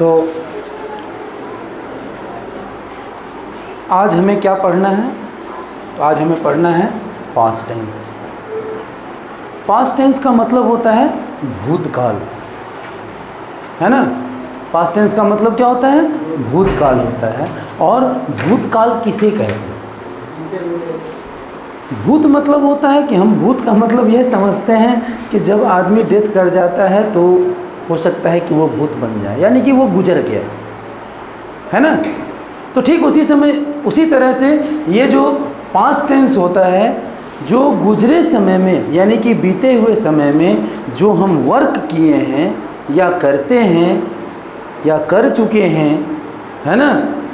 तो आज हमें क्या पढ़ना है? तो आज हमें पढ़ना है पास्ट टेंस। पास्ट टेंस का मतलब होता है भूतकाल, है ना। पास्ट टेंस का मतलब क्या होता है? भूतकाल होता है। और भूतकाल किसे कहते हैं? भूत मतलब होता है कि हम भूत का मतलब यह समझते हैं कि जब आदमी डेथ कर जाता है तो हो सकता है कि वो भूत बन जाए, यानी कि वो गुजर गया, है ना। तो ठीक उसी तरह से ये जो पास्ट टेंस होता है, जो गुजरे समय में यानी कि बीते हुए समय में जो हम वर्क किए हैं या करते हैं या कर चुके हैं, है ना,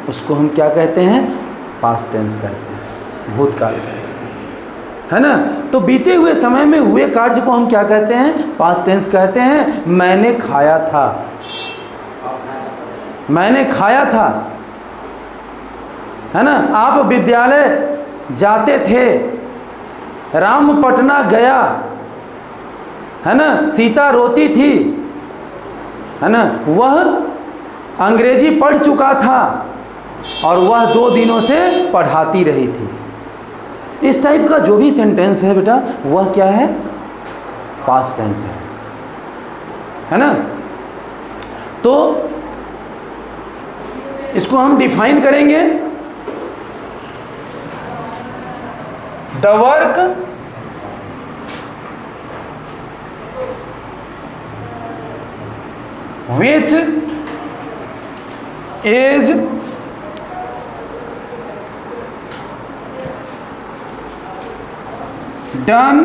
उसको हम क्या कहते हैं? पास्ट टेंस कहते हैं, भूतकाल कहते हैं, है ना। तो बीते हुए समय में हुए कार्य को हम क्या कहते हैं? पास्ट टेंस कहते हैं। मैंने खाया था, मैंने खाया था, है ना। आप विद्यालय जाते थे, राम पटना गया, है ना। सीता रोती थी, है ना। वह अंग्रेजी पढ़ चुका था और वह 2 दिनों से पढ़ाती रही थी। इस टाइप का जो भी सेंटेंस है बेटा, वह क्या है? पास्ट टेंस है ना। तो इसको हम डिफाइन करेंगे। The work which is done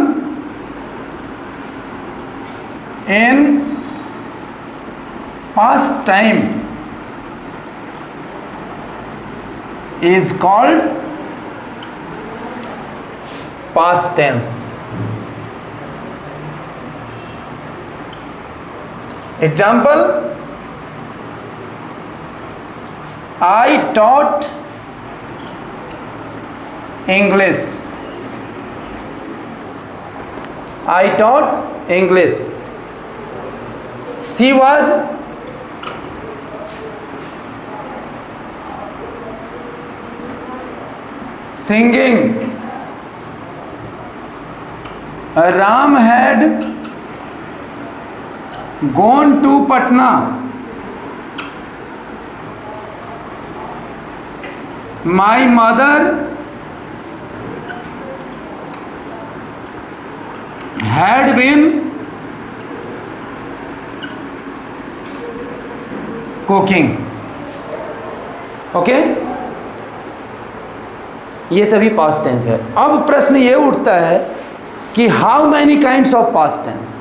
in past time is called past tense. Example, I taught English. I taught English. She was singing. Ram had gone to Patna. My mother had been cooking. Okay, ये सभी past tense है। अब प्रश्न ये उठता है कि how many kinds of past tense,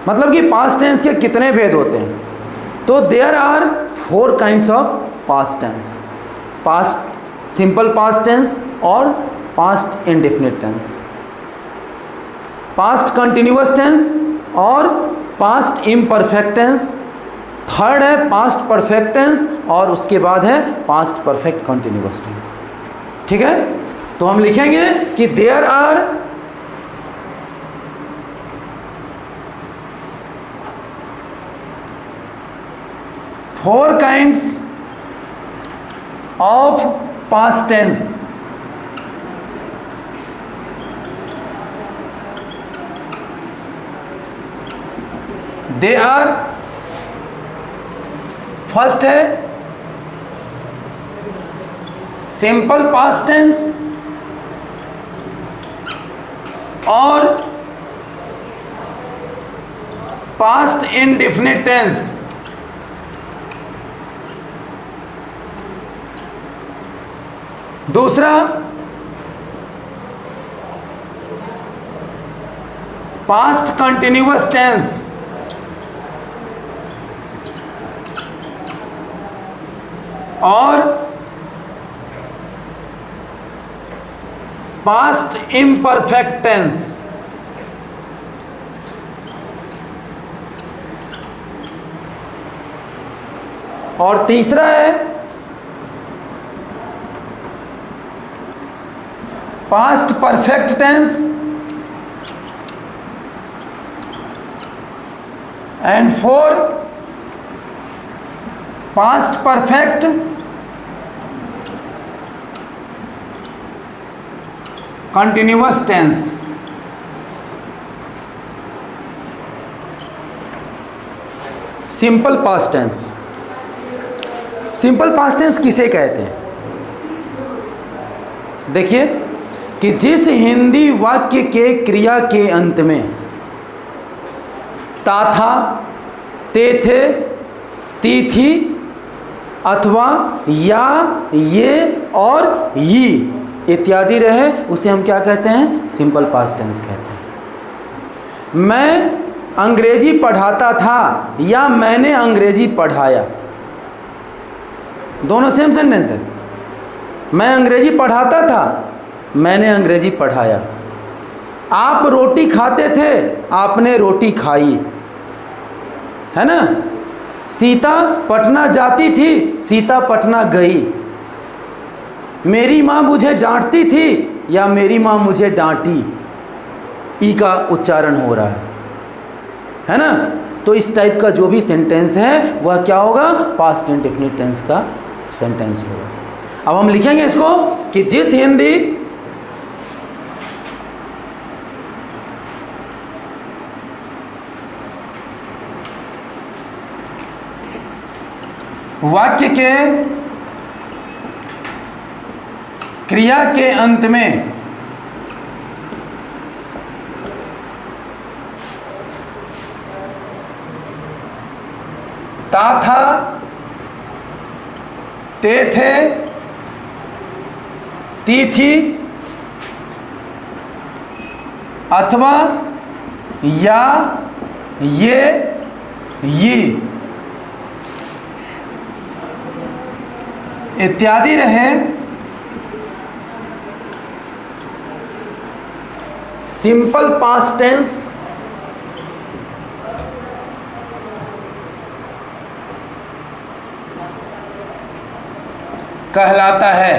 मतलब कि पास्ट टेंस के कितने भेद होते हैं? तो there are 4 kinds of past tense. Past simple past tense और past indefinite tense, past continuous tense और पास्ट इम्परफेक्ट टेंस। थर्ड है पास्ट परफेक्ट टेंस और उसके बाद है पास्ट परफेक्ट कंटिन्यूअस टेंस। ठीक है, तो हम लिखेंगे कि there are 4 kinds of past tense. They are, first है सिंपल पास्ट टेंस और पास्ट इंडेफिनिट टेंस। दूसरा पास्ट कंटिन्यूअस टेंस और पास्ट इम्परफेक्ट टेंस। और तीसरा है past perfect tense and 4 past perfect continuous tense. Simple past tense. Simple past tense किसे कहते हैं? देखिए कि जिस हिंदी वाक्य के क्रिया के अंत में ता था, ते थे, ती थी अथवा या, ये और यी इत्यादि रहे, उसे हम क्या कहते हैं? सिंपल पास्ट टेंस कहते हैं। मैं अंग्रेजी पढ़ाता था या मैंने अंग्रेजी पढ़ाया, दोनों सेम सेंटेंस है। मैं अंग्रेजी पढ़ाता था, मैंने अंग्रेजी पढ़ाया। आप रोटी खाते थे, आपने रोटी खाई, है ना। सीता पटना जाती थी, सीता पटना गई। मेरी माँ मुझे डांटती थी या मेरी माँ मुझे डांटी, ई का उच्चारण हो रहा है ना। तो इस टाइप का जो भी सेंटेंस है वह क्या होगा? पास्ट इंडेफिनिट टेंस का सेंटेंस होगा। अब हम लिखेंगे इसको कि जिस हिंदी वाक्य के क्रिया के अंत में ता था, ते थे, ती थी अथवा या, ये, यी इत्यादि रहे, सिंपल पास्ट टेंस कहलाता है।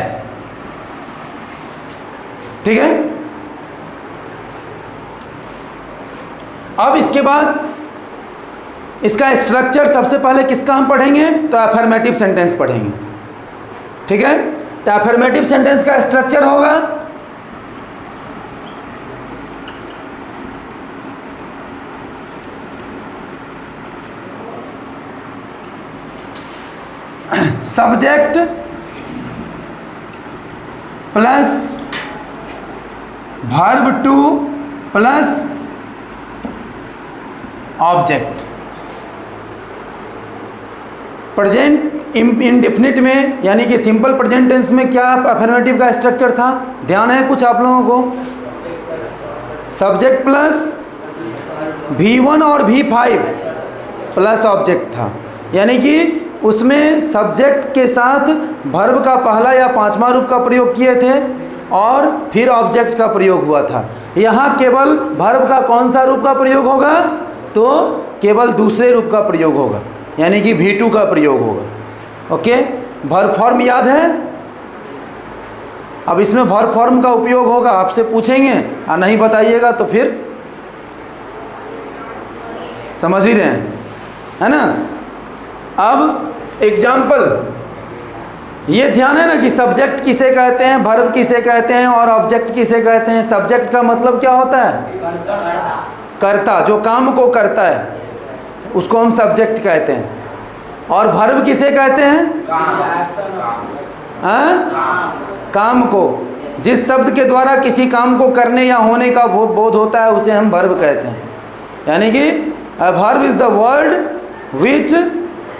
ठीक है। अब इसके बाद इसका स्ट्रक्चर सबसे पहले किसका हम पढ़ेंगे? तो अफर्मेटिव सेंटेंस पढ़ेंगे। ठीक है। तो अफर्मेटिव सेंटेंस का स्ट्रक्चर होगा subject plus verb two plus object. Present indefinite में यानी कि सिंपल प्रेजेंट टेंस में क्या अफर्मेटिव का स्ट्रक्चर था? ध्यान है कुछ आप लोगों को? सब्जेक्ट प्लस V1 और V5 प्लस ऑब्जेक्ट था। यानी कि उसमें सब्जेक्ट के साथ वर्ब का पहला या पांचवा रूप का प्रयोग किए थे और फिर ऑब्जेक्ट का प्रयोग हुआ था। यहाँ केवल वर्ब का कौन सा रूप का प्रयोग होगा? तो केवल दूसरे रूप का प्रयोग होगा, यानी कि V2 का प्रयोग होगा। ओके। वर्ब फॉर्म याद है? अब इसमें वर्ब फॉर्म का उपयोग होगा, आपसे पूछेंगे और नहीं बताइएगा तो फिर समझ ही रहे हैं, है ना। अब एग्जाम्पल, ये ध्यान है ना कि सब्जेक्ट किसे कहते हैं, वर्ब किसे कहते हैं और ऑब्जेक्ट किसे कहते हैं। सब्जेक्ट का मतलब क्या होता है? कर्ता, जो काम को करता है उसको हम सब्जेक्ट कहते हैं। और वर्ब किसे कहते हैं? काम को, जिस शब्द के द्वारा किसी काम को करने या होने का बोध होता है उसे हम वर्ब कहते हैं। यानी कि a verb is the word which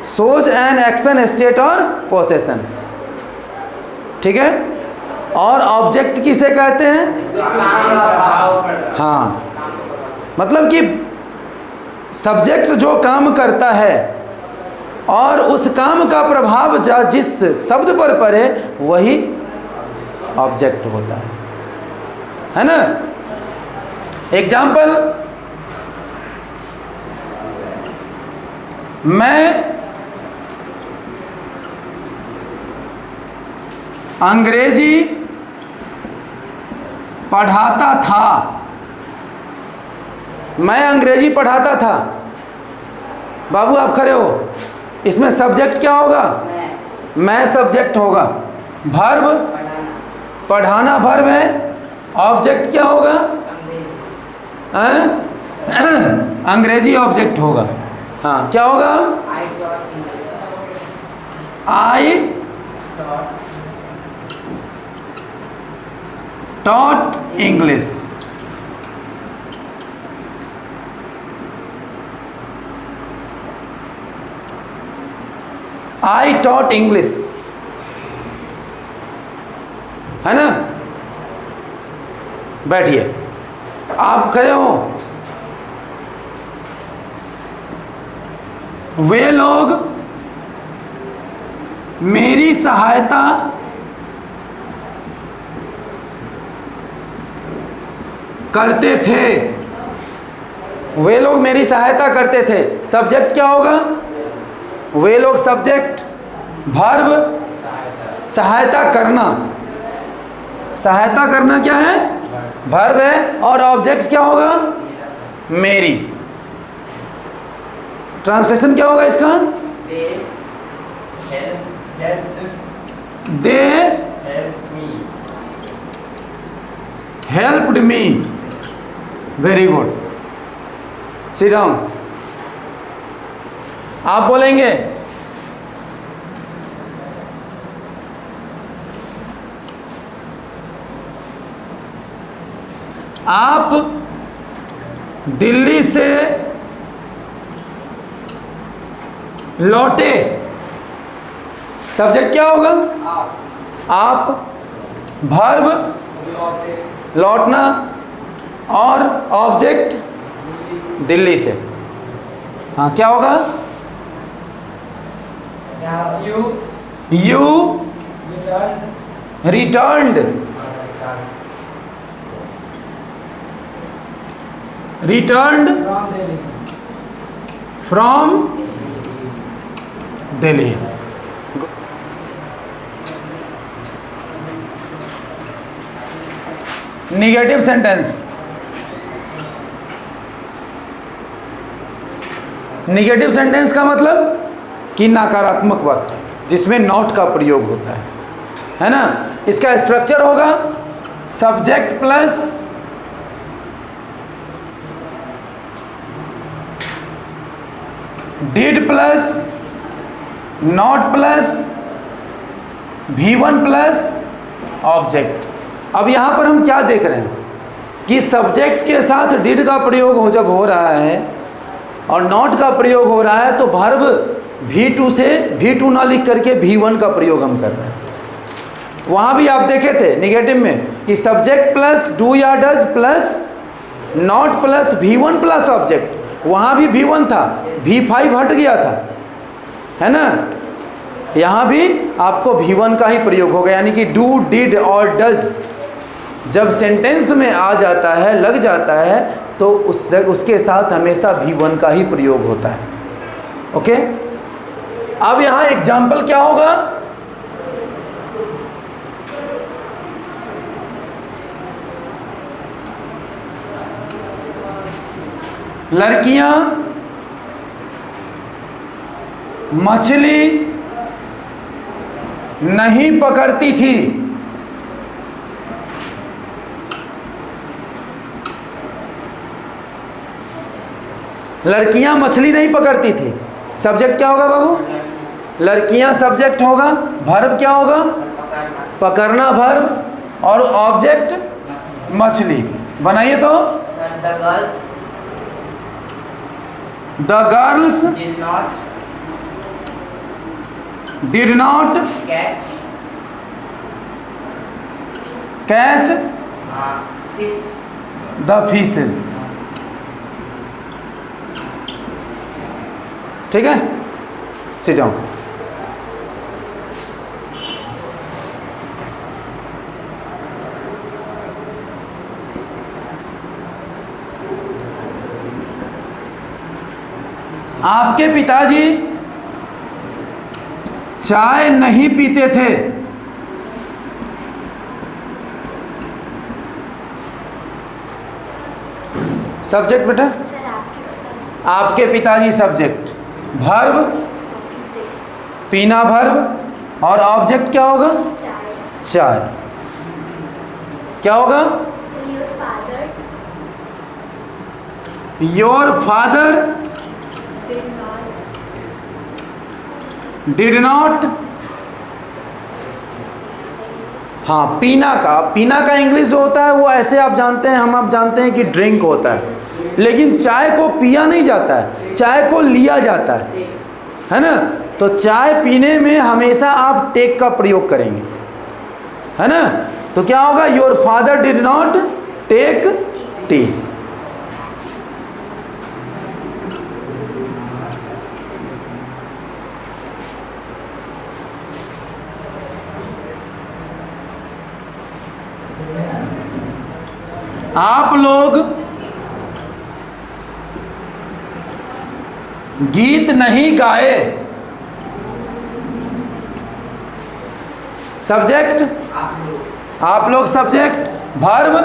shows an action, state और possession। ठीक है। और ऑब्जेक्ट किसे कहते हैं? हाँ, मतलब कि सब्जेक्ट जो काम करता है और उस काम का प्रभाव जिस शब्द पर पड़े वही ऑब्जेक्ट होता है ना। एग्जाम्पल, मैं अंग्रेजी पढ़ाता था। मैं अंग्रेजी पढ़ाता था। बाबू आप खड़े हो, इसमें सब्जेक्ट क्या होगा? मैं सब्जेक्ट होगा। वर्ब पढ़ाना वर्ब है। ऑब्जेक्ट क्या होगा? अंग्रेजी ऑब्जेक्ट होगा। हाँ, क्या होगा? I taught English. I taught English, है ना? बैठिए, आप खड़े हो। वे लोग मेरी सहायता करते थे। वे लोग मेरी सहायता करते थे। सब्जेक्ट क्या होगा? वे लोग सब्जेक्ट, वर्ब सहायता करना। सहायता करना क्या है? वर्ब है। और ऑब्जेक्ट क्या होगा? मेरी। ट्रांसलेशन क्या होगा इसका? दे helped me. Very good. Sit down. आप बोलेंगे आप दिल्ली से लौटे। सब्जेक्ट क्या होगा? आप, वर्ब लौटना, और ऑब्जेक्ट दिल्ली से। हाँ, क्या होगा? You returned from Delhi. Negative sentence. Negative sentence का मतलब कि नकारात्मक वाक्य जिसमें नॉट का प्रयोग होता है ना? इसका स्ट्रक्चर होगा subject plus did plus not plus V1 plus object. अब यहाँ पर हम क्या देख रहे हैं कि सब्जेक्ट के साथ डिड का प्रयोग जब हो रहा है और नॉट का प्रयोग हो रहा है तो वर्ब V2 से V2 ना लिख करके V1 का प्रयोग हम कर रहे हैं। वहाँ भी आप देखे थे निगेटिव में कि सब्जेक्ट प्लस डू या does plus not plus V1 plus object. वहाँ भी V1 था, V5 हट गया था, है ना? यहाँ भी आपको V1 का ही प्रयोग होगा। यानी कि डू, डिड और डज जब सेंटेंस में आ जाता है, लग जाता है, तो उसके साथ हमेशा V1 का ही प्रयोग होता है। ओके? अब यहाँ एग्जाम्पल क्या होगा? लड़कियां मछली नहीं पकड़ती थी। लड़कियां मछली नहीं पकड़ती थी। सब्जेक्ट क्या होगा बाबू? लड़कियां सब्जेक्ट होगा, वर्ब क्या होगा? पकड़ना वर्ब, और ऑब्जेक्ट मछली। बनाइए तो the girls did not catch the fishes। ठीक है? Sit down. आपके पिताजी चाय नहीं पीते थे। सब्जेक्ट बेटा? आपके पिताजी सब्जेक्ट, वर्ब पीना वर्ब और ऑब्जेक्ट क्या होगा? चाय। क्या होगा? Your father did not. हाँ, पीना का इंग्लिश जो होता है वो ऐसे आप जानते हैं, आप जानते हैं कि ड्रिंक होता है, लेकिन चाय को पिया नहीं जाता है, चाय को लिया जाता है ना। तो चाय पीने में हमेशा आप टेक का प्रयोग करेंगे, है ना। तो क्या होगा? Your father did not take tea. आप लोग गीत नहीं गाए। सब्जेक्ट आप लोग, सब्जेक्ट वर्ब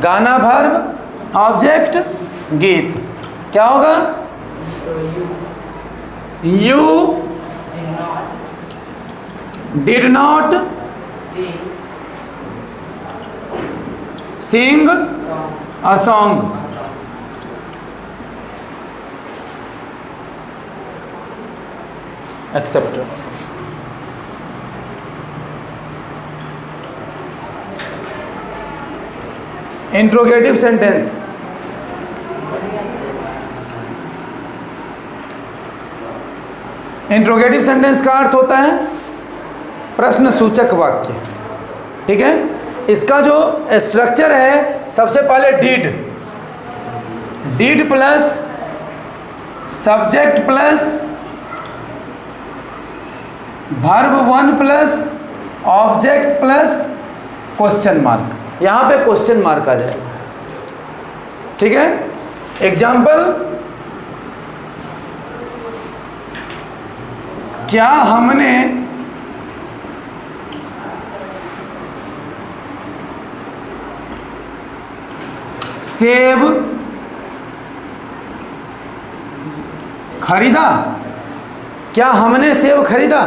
गाना वर्ब ऑब्जेक्ट गीत। क्या होगा? You did not sing a song. Except. Interrogative sentence. Interrogative sentence का अर्थ होता है प्रश्न सूचक वाक्य। ठीक है, इसका जो स्ट्रक्चर है, सबसे पहले did plus subject plus verb 1 plus object plus question mark. यहां पे क्वेश्चन मार्क आ जाएगा। ठीक है, एग्जाम्पल, क्या हमने सेब खरीदा? क्या हमने सेब खरीदा?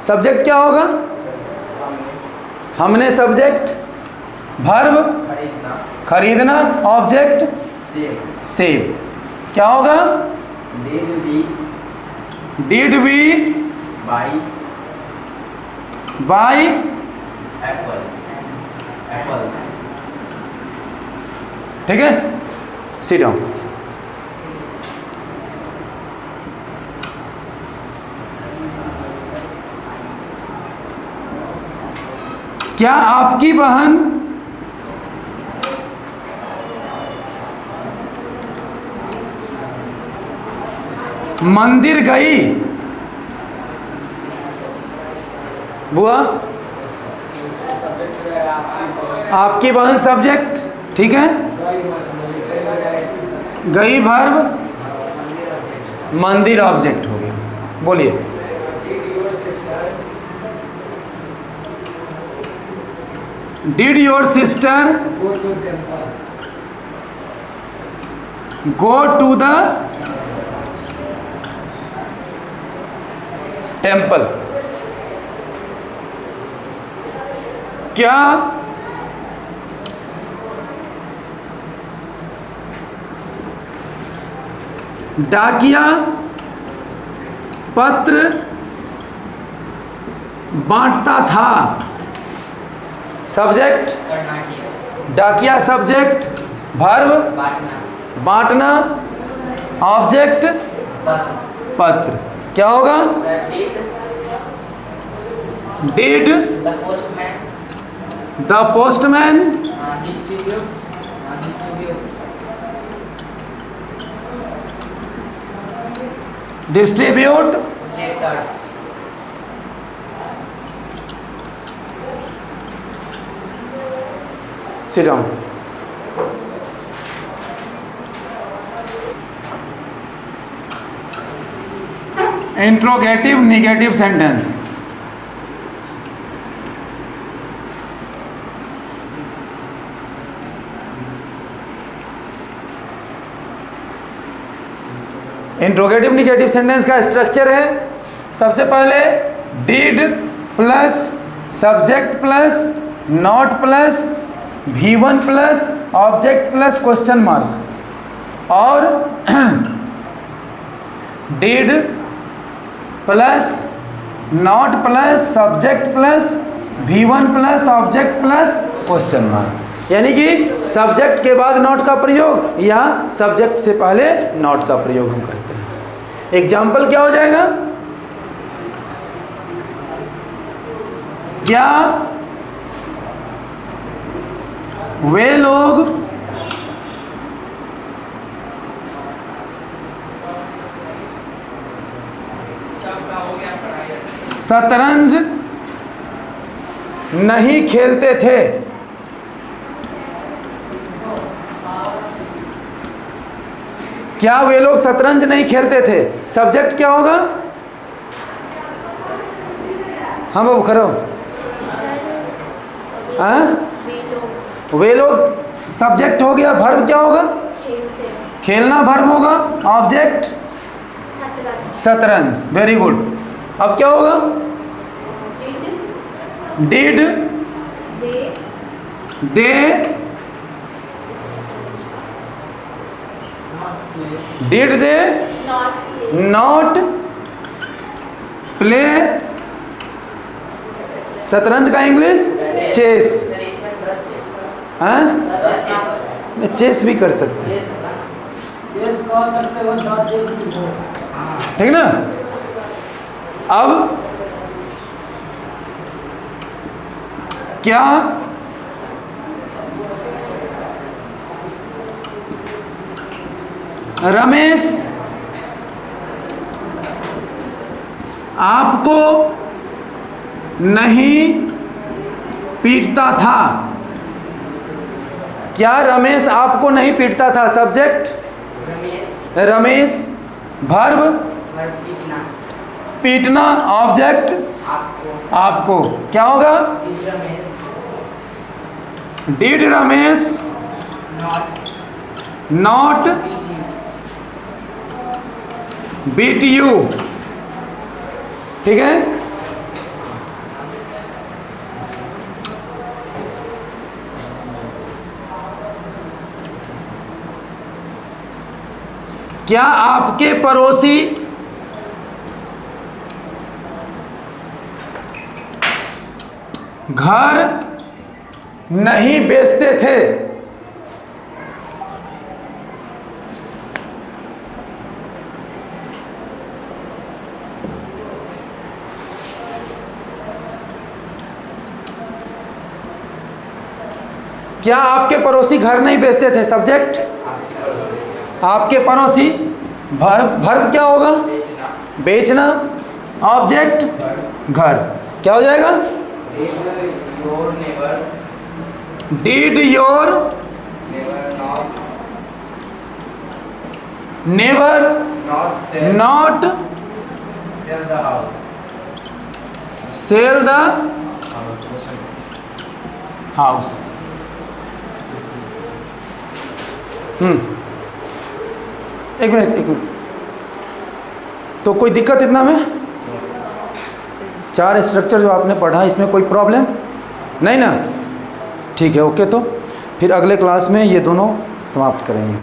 सब्जेक्ट क्या होगा? हमने सब्जेक्ट, वर्ब खरीदना, ऑब्जेक्ट सेब। क्या होगा? Did we buy apple. ठीक है, सिट डाउन। क्या आपकी बहन मंदिर गई? बुआ, आपकी बहन सब्जेक्ट, ठीक है, गई वर्ब, मंदिर ऑब्जेक्ट हो गया। बोलिए। Did your sister go to the temple? क्या डाकिया पत्र बांटता था? सब्जेक्ट डाकिया, सब्जेक्ट वर्ब बांटना, ऑब्जेक्ट पत्र। क्या होगा? Did the postman distribute letters? Sit down. Interrogative negative sentence. Interrogative negative sentence का स्ट्रक्चर है, सबसे पहले did plus subject plus not plus V1 plus object plus question mark, और did plus not plus subject plus V1 plus object plus question mark. यानी कि subject के बाद not का प्रयोग या सब्जेक्ट से पहले नॉट का प्रयोग हम करते हैं। एग्जाम्पल क्या हो जाएगा? क्या वे लोग शतरंज नहीं खेलते थे? क्या वे लोग शतरंज नहीं खेलते थे? सब्जेक्ट क्या होगा? हाँ बाबू खड़ो। हाँ, वे लोग सब्जेक्ट हो गया। वर्ब क्या होगा? खेलना वर्ब होगा। ऑब्जेक्ट शतरंज। Very good. अब क्या होगा? Did they did they not play शतरंज का इंग्लिश चेस। हाँ, चेस भी कर सकते हैं, ठीक ना। अब क्या रमेश आपको नहीं पीटता था? क्या रमेश आपको नहीं पीटता था? सब्जेक्ट रमेश, वर्ब पीटना, ऑब्जेक्ट आपको। क्या होगा? Did Ramesh not beat you, ठीक है। क्या आपके पड़ोसी घर नहीं बेचते थे? क्या आपके पड़ोसी घर नहीं बेचते थे? सब्जेक्ट आपके पड़ोसी, वर्ब क्या होगा? बेचना, ऑब्जेक्ट घर। क्या हो जाएगा? Did your neighbour not sell the house. एक मिनट। तो कोई दिक्कत इतना में? 4 स्ट्रक्चर जो आपने पढ़ा, इसमें कोई प्रॉब्लम नहीं ना? ठीक है, ओके। तो फिर अगले क्लास में ये दोनों समाप्त करेंगे।